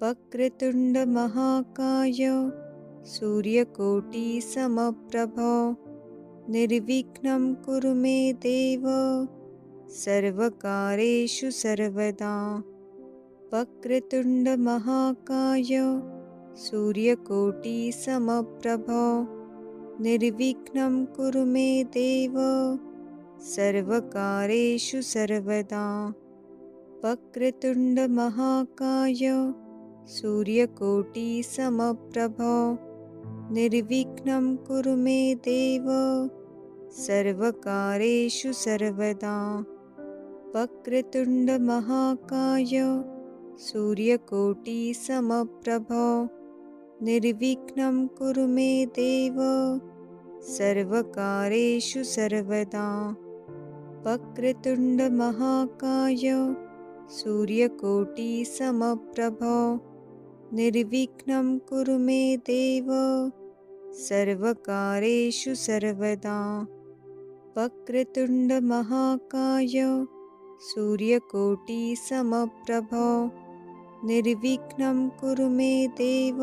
वक्रतुंड महाकाय सूर्यकोटि समप्रभ निर्विघ्नं कुरु मे देव सर्वकारेषु सर्वदा। वक्रतुंड महाकाय सूर्यकोटि समप्रभ निर्विघ्नं कुरु मे देव सर्वकारेषु सर्वदा। वक्रतुंड महाकाय सूर्यकोटि समप्रभ निर्विघ्नं कुरु मे देव सर्वकारेषु सर्वदा। वक्रतुंड महाकाय सूर्यकोटि समप्रभ निर्विघ्नं कुरु मे देव सर्वकारेषु सर्वदा। वक्रतुंड महाकाय सूर्यकोटि समप्रभ निर्विघ्नं कुरु मे देव सर्वकारेषु सर्वदा। वक्रतुंड महाकाय सूर्यकोटि समप्रभ निर्विघ्नं कुरु मे देव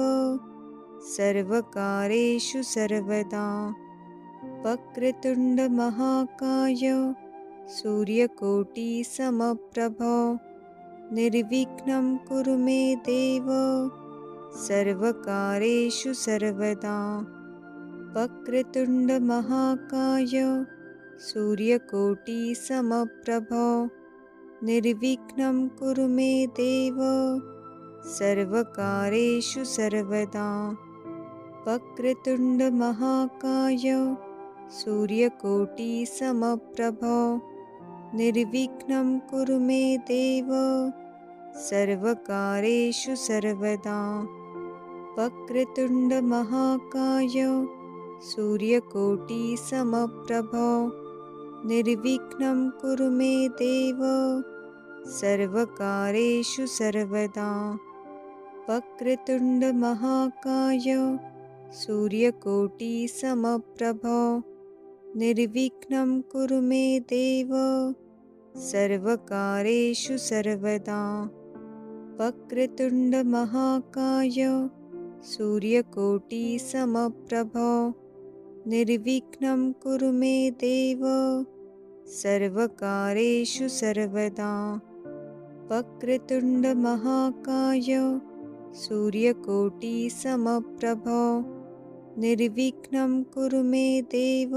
सर्वकारेषु सर्वदा। वक्रतुंड महाकाय सूर्यकोटि समप्रभ निर्विघ्नं कुरु मे देव सर्वकारेषु सर्वदा। वक्रतुंड महाकाय सूर्यकोटि समप्रभ निर्विघ्नं कुरु मे देव सर्वकारेषु सर्वदा। वक्रतुंड महाकाय सूर्यकोटि समप्रभ निर्विघ्नं कुरु मे देव सर्वकारेषु सर्वदा। वक्रतुंड महाकाय सूर्यकोटि समप्रभ निर्विघ्नं कुरु मे देव सर्वकारेषु सर्वदा। वक्रतुंड महाकाय सूर्यकोटि समप्रभ निर्विघ्नं कुरु मे देव सर्वकारेषु सर्वदा। वक्रतुंड महाकाय सूर्यकोटि समप्रभ निर्विघ्नं कुरु मे देव सर्वकारेषु सर्वदा। वक्रतुंड महाकाय सूर्यकोटि समप्रभ निर्विघ्नं कुरु मे देव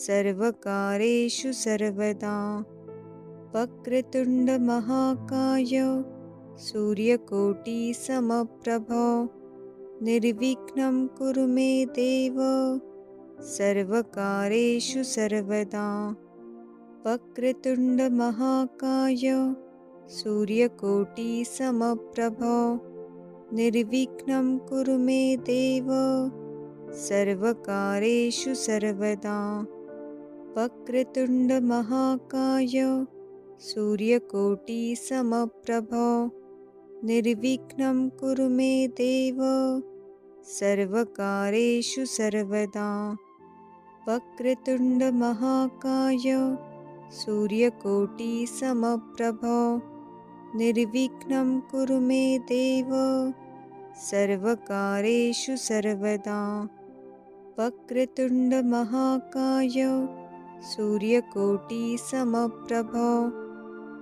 सर्वकारेषु सर्वदा। वक्रतुंड महाकाय सूर्यकोटि समप्रभ निर्विघ्नं कुरु मे देव सर्वकारेषु सर्वदा। वक्रतुंड महाकाय सूर्यकोटि समप्रभ निर्विघ्नं कुरु मे देव सर्वकारेषु सर्वदा। वक्रतुंड महाकाय सूर्यकोटि समप्रभ निर्विघ्नं कुरु मे देव सर्वकारेषु सर्वदा। वक्रतुंड महाकाय सूर्यकोटि समप्रभ निर्विघ्नं कुरु मे देव सर्वकारेषु सर्वदा। वक्रतुंड महाकाय सूर्यकोटि समप्रभ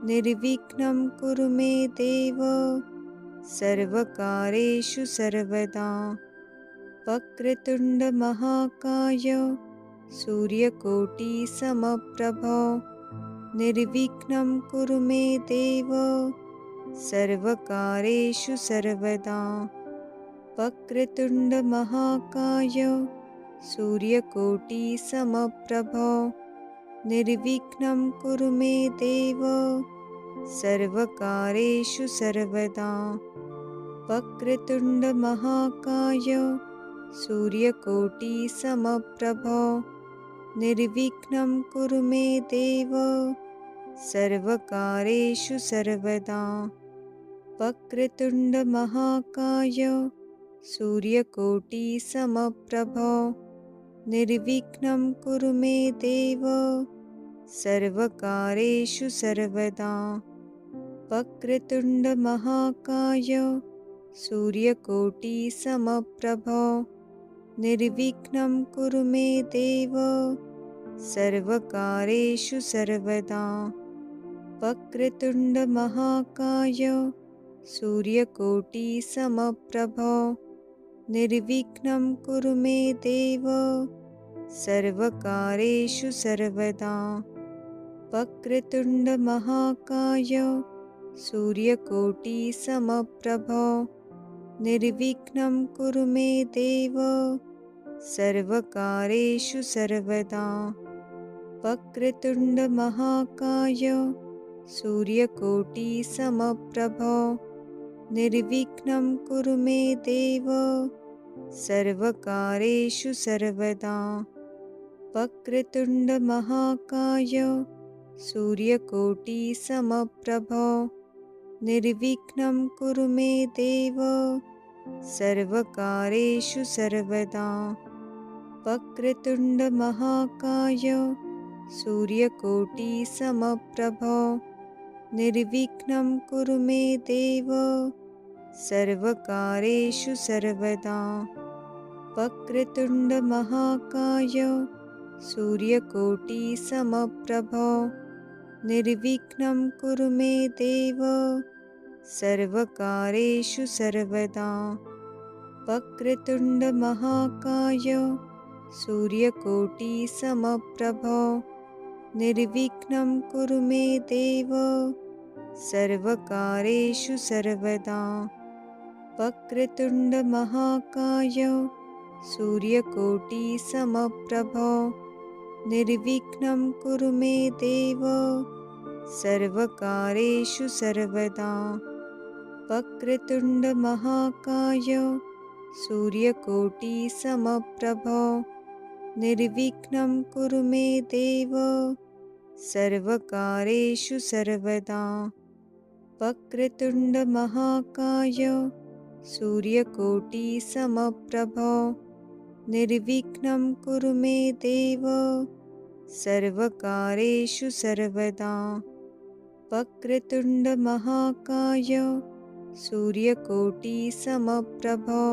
निर्विघ्नं कुरु मे देव सर्वकारेषु सर्वदा। वक्रतुंड महाकाय सूर्यकोटि समप्रभ निर्विघ्नं कुरु मे देव सर्वकारेषु सर्वदा। वक्रतुंड महाकाय सूर्यकोटि समप्रभ निर्विघ्नं कुरु मे देव सर्वकारेषु सर्वदा। वक्रतुंड महाकाय सूर्यकोटि समप्रभ निर्विघ्नं कुरु मे देव सर्वकारेषु सर्वदा। वक्रतुंड महाकाय सूर्यकोटि समप्रभ निर्विघ्नं कुरु मे देव सर्वकारेषु सर्वदा। वक्रतुंड महाकाय सूर्यकोटिसमप्रभो निर्विघ्नं कुरु मे देव सर्वकार्येषु सर्वदा। वक्रतुण्डमहाकाय सूर्यकोटिसमप्रभो निर्विघ्नं कुरु मे देव सर्वकार्येषु सर्वदा। वक्रतुण्डमहाकाय सूर्यकोटिसमप्रभो निर्विघ्नं कुरु मे देव सर्वकार्येषु सर्वदा। वक्रतुण्डमहाकाय सूर्यकोटिसमप्रभो निर्विघ्नं कुरु मे देव सर्वकार्येषु सर्वदा। वक्रतुण्डमहाकाय सूर्यकोटिसमप्रभो निर्विघ्नं कुरु मे देव सर्वकार्येषु सर्वदा। वक्रतुण्डमहाकाय सूर्यकोटिसमप्रभो निर्विघ्नं कुरु मे देव सर्वकार्येषु सर्वदा। वक्रतुण्डमहाकाय सूर्यकोटिसमप्रभो निर्विघ्नं कुरु मे देव सर्वकार्येषु सर्वदा। वक्रतुण्डमहाकाय सूर्यकोटिसमप्रभो निर्विघ्नं कुरु मे देव सर्वकार्येषु सर्वदा। वक्रतुण्डमहाकाय सूर्यकोटिसमप्रभो निर्विघ्नं कुरु मे देव सर्वकार्येषु सर्वदा। वक्रतुण्डमहाकाय सूर्यकोटिसमप्रभो निर्विघ्नं कुरु मे देव सर्वकार्येषु सर्वदा। वक्रतुण्डमहाकाय सूर्यकोटिसमप्रभो निर्विघ्नं कुरु मे देव सर्वकार्येषु सर्वदा। वक्रतुण्डमहाकाय सूर्यकोटिसमप्रभो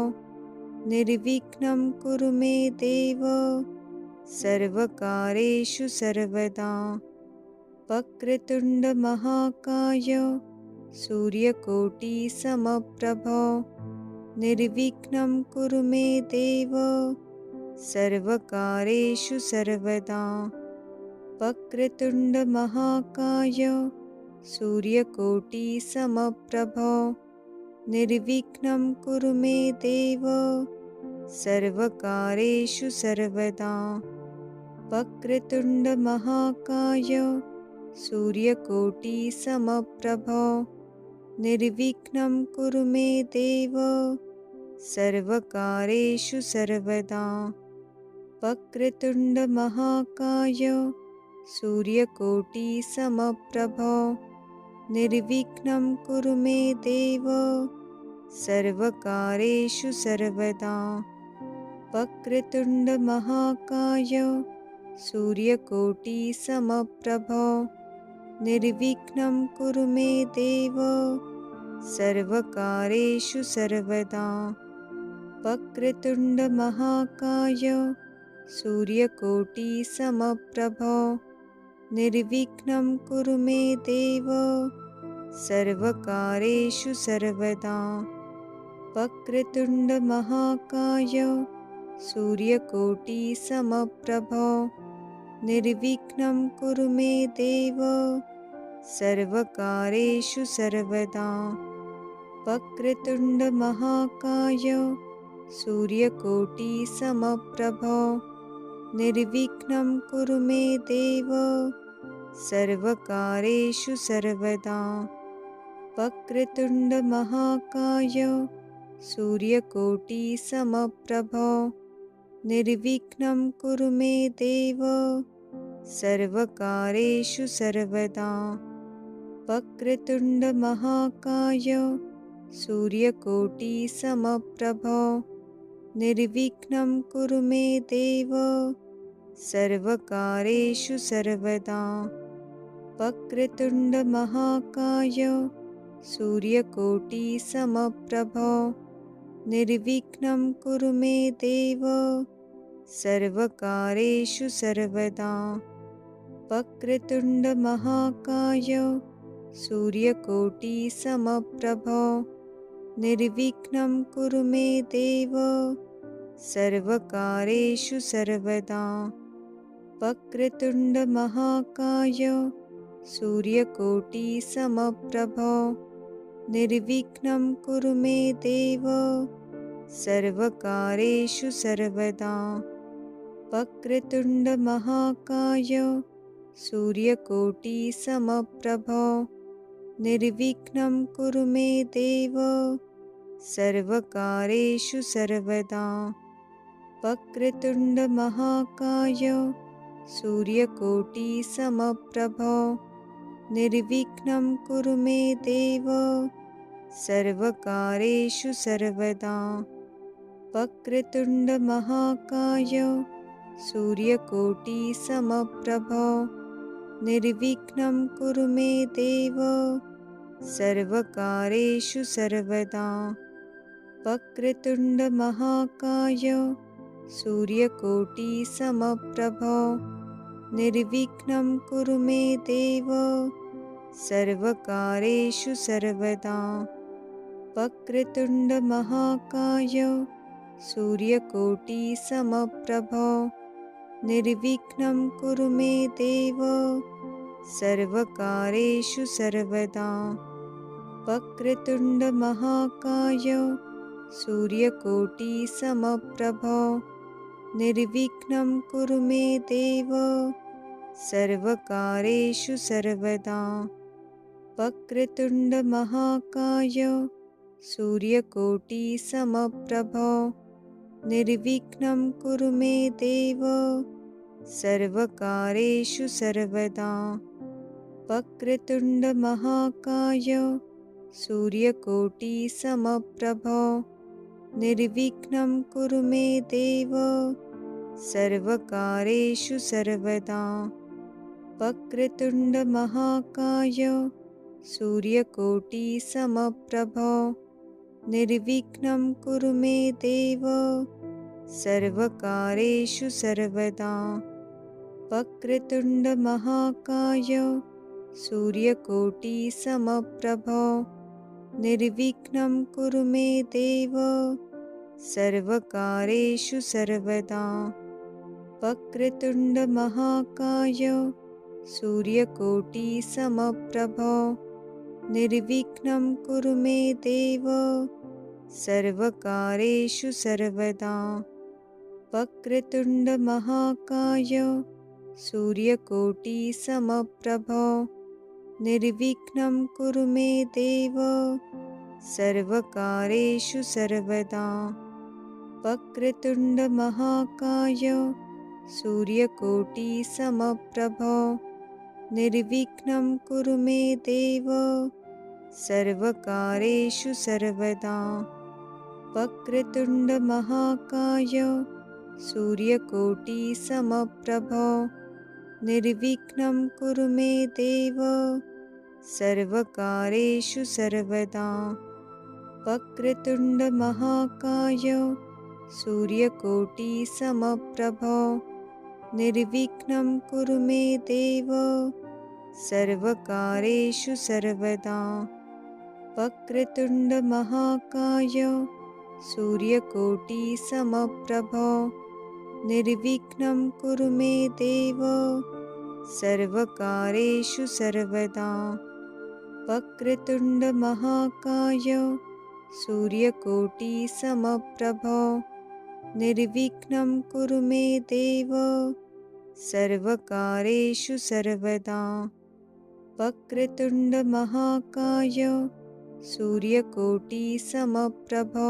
निर्विघ्नं कुरु मे देव सर्वकार्येषु सर्वदा। वक्रतुण्डमहाकाय सूर्यकोटिसमप्रभो निर्विघ्नं कुरु मे देव सर्वकार्येषु सर्वदा। वक्रतुण्डमहाकाय सूर्यकोटिसमप्रभो निर्विघ्नं कुरु मे देव सर्वकार्येषु सर्वदा। वक्रतुण्डमहाकाय सूर्यकोटिसमप्रभो निर्विघ्नं कुरु मे देव सर्वकार्येषु सर्वदा। वक्रतुण्डमहाकाय सूर्यकोटिसमप्रभो निर्विघ्नं कुरु मे देव सर्वकार्येषु सर्वदा। वक्रतुण्डमहाकाय सूर्यकोटिसमप्रभो निर्विघ्नं कुरु मे देव सर्वकार्येषु सर्वदा। वक्रतुण्डमहाकाय सूर्यकोटिसमप्रभो निर्विघ्नं कुरु मे देव सर्वकार्येषु सर्वदा। वक्रतुण्डमहाकाय सूर्यकोटिसमप्रभो निर्विघ्नं कुरु मे देव सर्वकार्येषु सर्वदा। वक्रतुण्डमहाकाय सूर्यकोटिसमप्रभो निर्विघ्नं कुरु मे देव सर्वकार्येषु सर्वदा। वक्रतुण्डमहाकाय सूर्यकोटिसमप्रभो निर्विघ्नं कुरु मे देव सर्वकार्येषु सर्वदा। वक्रतुण्डमहाकाय सूर्यकोटिसमप्रभो निर्विघ्नं कुरु मे देव सर्वकार्येषु सर्वदा। वक्रतुण्डमहाकाय सूर्यकोटिसमप्रभो निर्विघ्नं कुरु मे देव सर्वकार्येषु सर्वदा। वक्रतुण्डमहाकाय सूर्यकोटिसमप्रभो निर्विघ्नं कुरु मे देव सर्वकार्येषु सर्वदा। वक्रतुण्डमहाकाय सूर्यकोटिसमप्रभो निर्विघ्नं कुरु मे देव सर्वकार्येषु सर्वदा। वक्रतुण्डमहाकाय सूर्यकोटिसमप्रभो निर्विघ्नं कुरु मे देव सर्वकार्येषु सर्वदा। वक्रतुण्डमहाकाय सूर्यकोटिसमप्रभो निर्विघ्नं कुरु मे देव सर्वकार्येषु सर्वदा। वक्रतुण्डमहाकाय सूर्यकोटिसमप्रभो निर्विघ्नं कुरु मे देव सर्वकार्येषु सर्वदा। वक्रतुण्डमहाकाय सूर्यकोटिसमप्रभो निर्विघ्नं कुरु मे देव सर्वकार्येषु सर्वदा। वक्रतुण्डमहाकाय सूर्यकोटिसमप्रभो निर्विघ्नं कुरु मे देव सर्वकार्येषु सर्वदा। वक्रतुण्डमहाकाय सूर्यकोटिसमप्रभो निर्विघ्नं कुरु मे देव सर्वकार्येषु सर्वदा। वक्रतुण्डमहाकाय सूर्यकोटिसमप्रभो निर्विघ्नं कुरु मे देव सर्वकार्येषु सर्वदा। वक्रतुण्डमहाकाय सूर्यकोटिसमप्रभो निर्विघ्नं कुरु मे देव सर्वकार्येषु सर्वदा। वक्रतुण्डमहाकाय सूर्यकोटिसमप्रभो निर्विघ्नं कुरु मे देव सर्वकार्येषु सर्वदा। वक्रतुण्डमहाकाय सूर्यकोटिसमप्रभो निर्विघ्नं कुरु मे देव सर्वकार्येषु सर्वदा। वक्रतुण्डमहाकाय सूर्यकोटिसमप्रभो निर्विघ्नं कुरु मे देव सर्वकार्येषु सर्वदा। वक्रतुण्डमहाकाय सूर्यकोटिसमप्रभो निर्विघ्नं कुरु मे देव सर्वकार्येषु सर्वदा। वक्रतुण्डमहाकाय सूर्यकोटिसमप्रभो निर्विघ्नं कुरु मे देव सर्वकार्येषु सर्वदा। वक्रतुण्डमहाकाय सूर्यकोटिसमप्रभो निर्विघ्नं कुरु मे देव सर्वकार्येषु सर्वदा। वक्रतुण्डमहाकाय सूर्यकोटिसमप्रभो निर्विघ्नं कुरु मे देव सर्वकार्येषु सर्वदा। वक्रतुण्डमहाकाय सूर्यकोटिसमप्रभो निर्विघ्नं कुरु मे देव सर्वकार्येषु सर्वदा। वक्रतुण्डमहाकाय सूर्यकोटिसमप्रभो निर्विघ्नं कुरु मे देव सर्वकार्येषु सर्वदा। वक्रतुण्डमहाकाय सूर्यकोटिसमप्रभो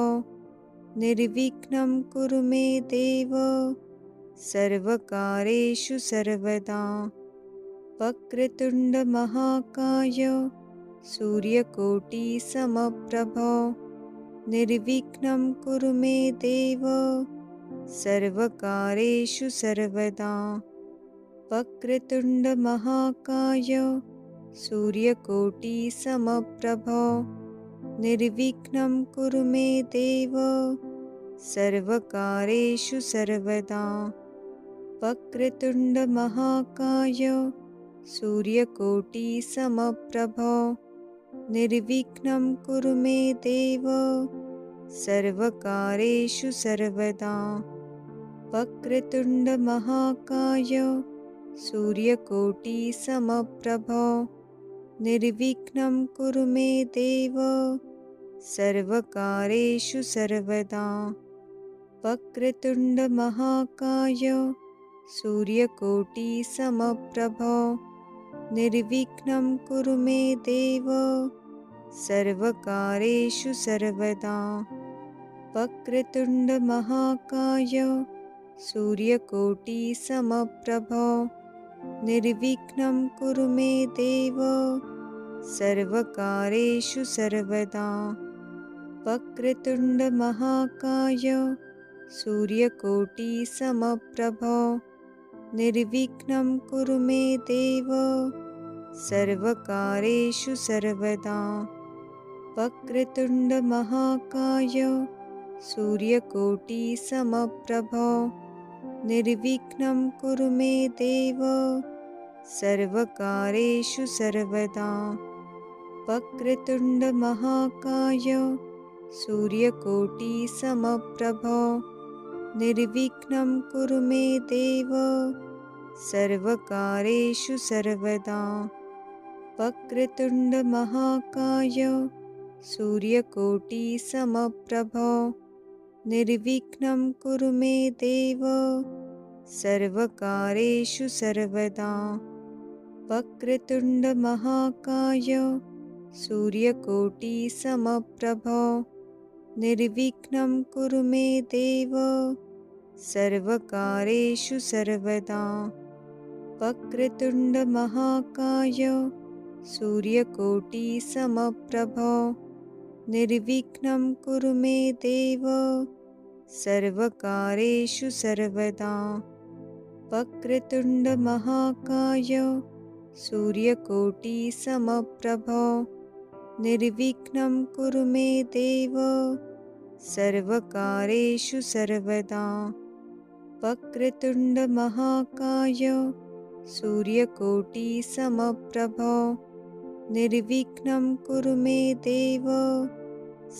निर्विघ्नं कुरु मे देव सर्वकार्येषु सर्वदा। वक्रतुण्डमहाकाय सूर्यकोटिसमप्रभो निर्विघ्नं कुरु मे देव सर्वकार्येषु सर्वदा। वक्रतुण्डमहाकाय सूर्यकोटिसमप्रभ निर्विघ्नं कुरु मे देव सर्वकार्येषु सर्वदा। वक्रतुण्डमहाकाय सूर्यकोटिसमप्रभ निर्विघ्नं कुरु मे देव सर्वकार्येषु सर्वदा। वक्रतुण्डमहाकाय सूर्यकोटिसमप्रभ निर्विघ्नं कुरु मे देव सर्वकार्येषु सर्वदा। वक्रतुण्डमहाकाय सूर्यकोटिसमप्रभ निर्विघ्नं कुरु मे देव सर्वकार्येषु सर्वदा। वक्रतुण्डमहाकाय सूर्यकोटिसमप्रभ निर्विघ्नं कुरु मे देव सर्वकार्येषु सर्वदा। वक्रतुण्डमहाकाय सूर्यकोटिसमप्रभ निर्विघ्नं कुरु मे देव सर्वकार्येषु सर्वदा। वक्रतुण्डमहाकाय सूर्यकोटिसमप्रभ निर्विघ्नं कुरु मे देव सर्वकार्येषु सर्वदा। वक्रतुण्डमहाकाय सूर्यकोटिसमप्रभ निर्विघ्नं कुरु मे देव सर्वकार्येषु सर्वदा। वक्रतुण्डमहाकाय सूर्यकोटिसमप्रभ निर्विघ्नं कुरु मे देव सर्वकार्येषु सर्वदा। वक्रतुण्डमहाकाय सूर्यकोटिसमप्रभ निर्विघ्नं कुरु मे देव सर्वकार्येषु सर्वदा। वक्रतुण्डमहाकाय सूर्यकोटिसमप्रभ निर्विघ्नं कुरु मे देव सर्वकार्येषु सर्वदा। वक्रतुण्डमहाकाय सूर्यकोटिसमप्रभ निर्विघ्नं कुरु मे देव सर्वकार्येषु सर्वदा। वक्रतुण्डमहाकाय सूर्यकोटिसमप्रभ निर्विघ्नं कुरु मे देव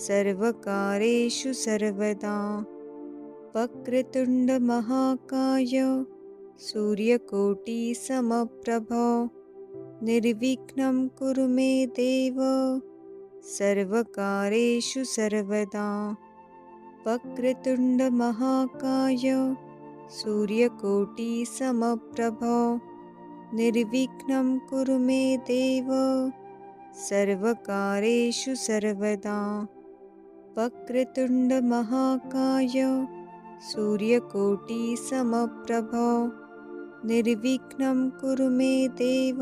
सर्वकार्येषु सर्वदा। वक्रतुण्डमहाकाय सूर्यकोटिसमप्रभ निर्विघ्नं कुरु मे देव सर्वकार्येषु सर्वदा। वक्रतुण्डमहाकाय सूर्यकोटिसमप्रभ निर्विघ्नं कुरु मे देव सर्वकार्येषु सर्वदा। वक्रतुण्डमहाकाय सूर्यकोटिसमप्रभ निर्विघ्नं कुरु मे देव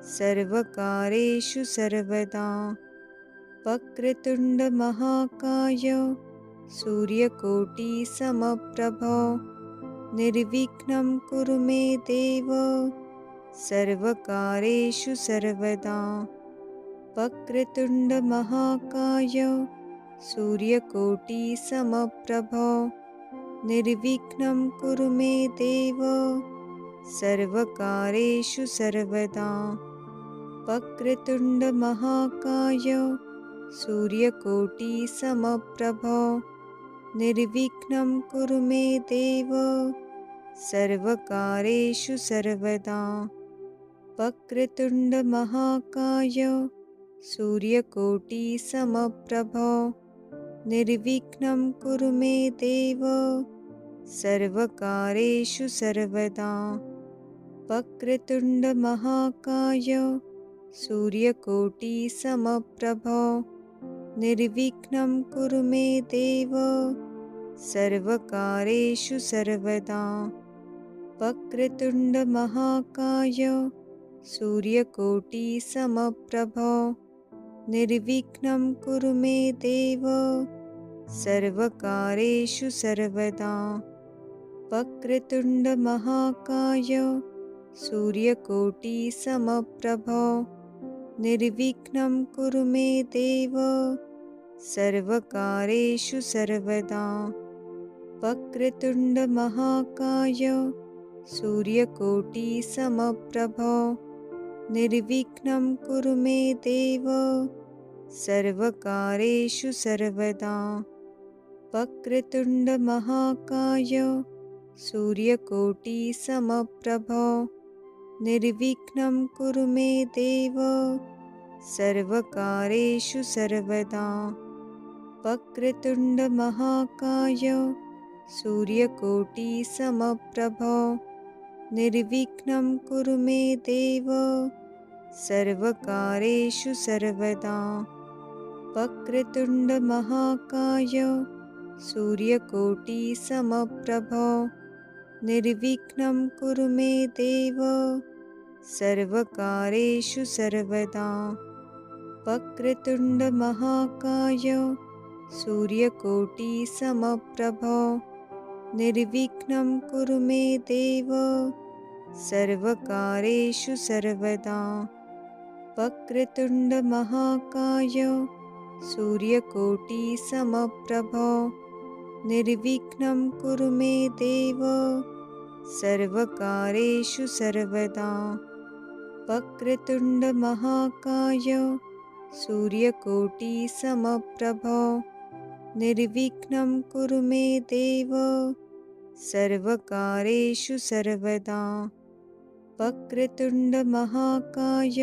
सर्वकार्येषु सर्वदा। वक्रतुण्डमहाकाय सूर्यकोटिसमप्रभ निर्विघ्नं कुरु मे देव सर्वकार्येषु सर्वदा। वक्रतुण्डमहाकाय सूर्यकोटिसमप्रभ निर्विघ्नं कुरु मे देव सर्वकार्येषु सर्वदा। वक्रतुण्डमहाकाय सूर्यकोटिसमप्रभ निर्विघ्नं कुरु मे देव सर्वकार्येषु सर्वदा। वक्रतुण्डमहाकाय सूर्यकोटिसमप्रभ निर्विघ्नं कुरु मे देव सर्वकार्येषु सर्वदा। वक्रतुण्डमहाकाय सूर्यकोटिसमप्रभ निर्विघ्नं कुरु मे देव सर्वकार्येषु सर्वदा। वक्रतुण्डमहाकाय सूर्यकोटिसमप्रभ निर्विघ्नं कुरु मे देव सर्वकार्येषु सर्वदा। वक्रतुण्डमहाकाय सूर्यकोटिसमप्रभो निर्विघ्नं कुरु मे देव सर्वकार्येषु सर्वदा। वक्रतुण्डमहाकाय सूर्यकोटिसमप्रभो निर्विघ्नं कुरु मे देव सर्वकार्येषु सर्वदा। वक्रतुण्डमहाकाय सूर्यकोटिसमप्रभो निर्विघ्नं कुरु मे देव सर्वकार्येषु सर्वदा। वक्रतुण्डमहाकाय सूर्यकोटिसमप्रभो निर्विघ्नं कुरु मे देव सर्वकार्येषु सर्वदा। वक्रतुण्डमहाकाय सूर्यकोटिसमप्रभो निर्विघ्नं कुरु मे देव सर्वकार्येषु सर्वदा। वक्रतुण्डमहाकाय सूर्यकोटिसमप्रभो निर्विघ्नं कुरु मे देव सर्वकार्येषु सर्वदा। वक्रतुण्डमहाकाय सूर्यकोटिसमप्रभो निर्विघ्नं कुरु मे देव सर्वकार्येषु सर्वदा। वक्रतुण्डमहाकाय सूर्यकोटिसमप्रभो निर्विघ्नं कुरु मे देव सर्वकार्येषु सर्वदा। वक्रतुण्डमहाकाय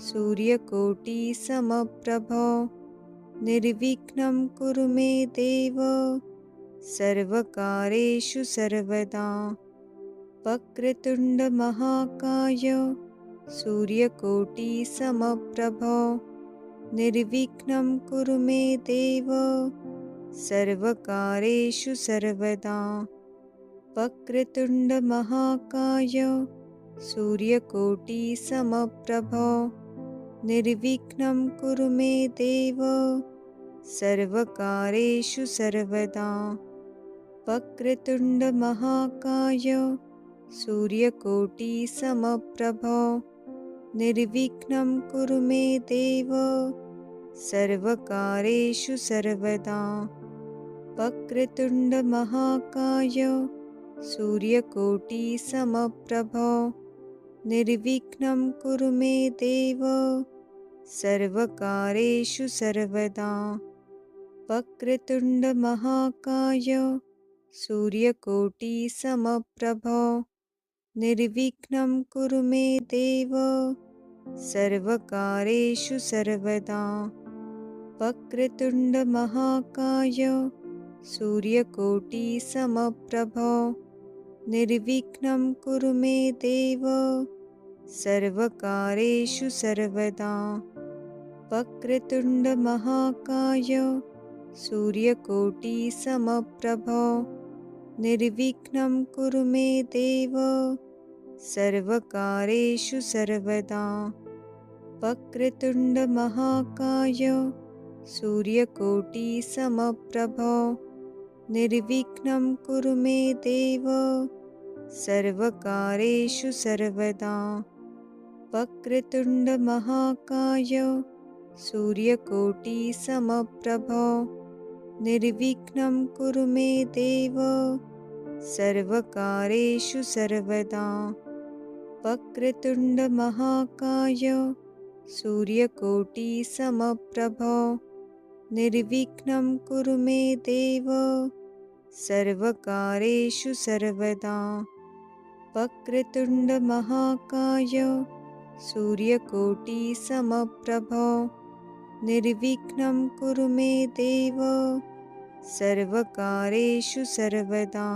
सूर्यकोटिसमप्रभो निर्विघ्नं कुरु मे देव सर्वकार्येषु सर्वदा। वक्रतुण्डमहाकाय सूर्यकोटिसमप्रभो निर्विघ्नं कुरु मे देव सर्वकार्येषु सर्वदा। वक्रतुण्डमहाकाय सूर्यकोटिसमप्रभो निर्विघ्नं कुरु मे देव सर्वकार्येषु सर्वदा। वक्रतुण्डमहाकाय सूर्यकोटिसमप्रभो निर्विघ्नं कुरु मे देव सर्वकार्येषु सर्वदा। वक्रतुण्डमहाकाय सूर्यकोटिसमप्रभो निर्विघ्नं कुरु मे देव सर्वकार्येषु सर्वदा। वक्रतुण्डमहाकाय सूर्यकोटिसमप्रभो निर्विघ्नं कुरु मे देव सर्वकार्येषु सर्वदा। वक्रतुण्डमहाकाय सूर्यकोटिसमप्रभो निर्विघ्नं कुरु मे देव सर्वकार्येषु सर्वदा। वक्रतुण्डमहाकाय सूर्यकोटिसमप्रभो निर्विघ्नं कुरु मे देव सर्वकार्येषु सर्वदा। वक्रतुण्डमहाकाय सूर्यकोटिसमप्रभो निर्विघ्नं कुरु मे देव सर्वकार्येषु सर्वदा। वक्रतुण्डमहाकाय सूर्यकोटिसमप्रभो निर्विघ्नं कुरु मे देव सर्वकार्येषु सर्वदा। वक्रतुण्डमहाकाय सूर्यकोटिसमप्रभो निर्विघ्नं कुरु मे देव सर्वकार्येषु सर्वदा। वक्रतुण्डमहाकाय सूर्यकोटिसमप्रभो निर्विघ्नं कुरु मे देव सर्वकार्येषु सर्वदा।